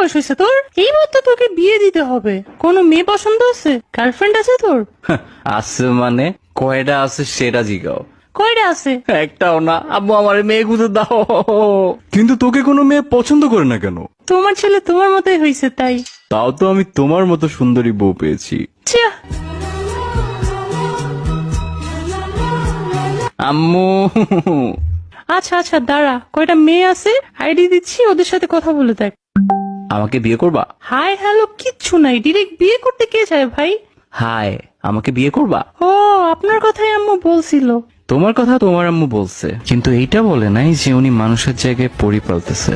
বয়স হয়েছে তোর? এইবার তো তোকে বিয়ে দিতে হবে। কোনো মেয়ে পছন্দ আছে? গার্লফ্রেন্ড আছে তোর? আছে মানে কয়টা আছে সেটা জিগাও। কয়টা আছে? একটাও না। আব্বু আমার মেয়ে খুঁজে দাও। কিন্তু তোকে কোনো মেয়ে পছন্দ করে না কেন? তোমার ছেলে তোমার মতোই হয়েছে তাই। তাও তো আমি তোমার মতো সুন্দরী বউ পেয়েছি। ছিয়া, আম্মু আচ্ছা আচ্ছা দাঁড়া, কয়টা মেয়ে আছে আইডি দিচ্ছি, ওদের সাথে কথা বলে দেখ। আমাকে বিয়ে করবা? হাই হ্যালো কিচ্ছু নাই, ডিরেক্ট বিয়ে করতে কে চায় ভাই? হাই, আমাকে বিয়ে করবা? ও, আপনার কথাই আম্মু বলছিল। তোমার কথা তোমার আম্মু বলছে, কিন্তু এইটা বলে নাই যে উনি মানুষের জায়গায় পরি পালতেছে।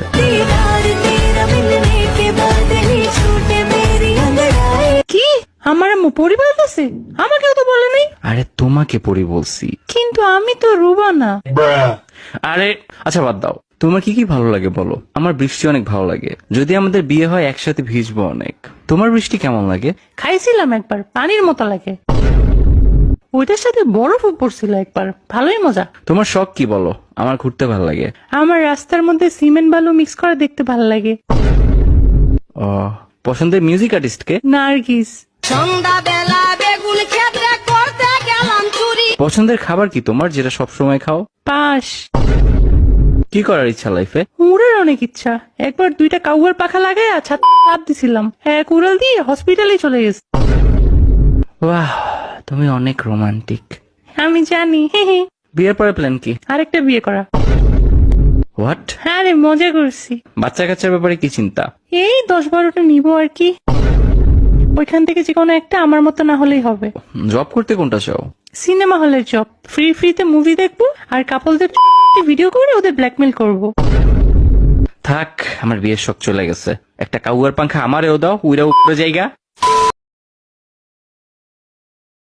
কি? আমার আম্মু পরিবার আছে? আমাকেও তো বলে নাই। আরে তোমাকে পরি বলছি। কিন্তু আমি তো রুবা না। আরে আচ্ছা বাদ দাও, তোমার কি কি ভালো লাগে বলো। আমার বৃষ্টি অনেক ভালো লাগে, যদি আমাদের বিয়ে হয় একসাথে ভিজবো অনেক। তোমার বৃষ্টি কেমন লাগে? খাইছিলাম একবার, পানির মতো লাগে। ওইটার সাথে বরফও পড়ছিল একবার, ভালোই মজা। তোমার শখ কি বলো। আমার ঘুরতে ভালো লাগে। আমার রাস্তার মধ্যে সিমেন্ট বালু মিক্স করে দেখতে ভালো লাগে। ও, পছন্দের মিউজিক আর্টিস্ট কে? নার্গিস। সন্ধ্যাবেলা বেগুন ক্ষেত্রে করতে গেলাম চুরি। পছন্দের খাবার কি তোমার, যেটা সব সময় খাও? পাশ। কি করার ইচ্ছা লাইফে? উড়ের অনেক ইচ্ছা। একবার 2টা কাউয়ার পাখা লাগায় ছাদ লাভ দিছিলাম, এক উড়াল দিয়ে হসপিটালে চলে গেছে। বাহ, তুমি অনেক রোমান্টিক। আমি জানি, হে হে। বিয়ের পরে প্ল্যান কি? আরেকটা বিয়ে করা। হোয়াট? হ্যাঁ রে, মজা করছি। বাচ্চা কাচ্চার ব্যাপারে কি চিন্তা? এই 10-12টা নিব আর কি। ওইখান থেকে যে কোনো একটা আমার মতো না হলেই হবে। জব করতে কোনটা চাও? সিনেমা হলের জব, ফ্রিতে মুভি দেখবো আর কাপলদের ভিডিও করে ওদের ব্ল্যাকমেল করব। থাক, আমার বিয়ের শখ চলে গেছে। একটা কাউয়ার পাংখা আমারেও দাও, উইরা উপরে জায়গা।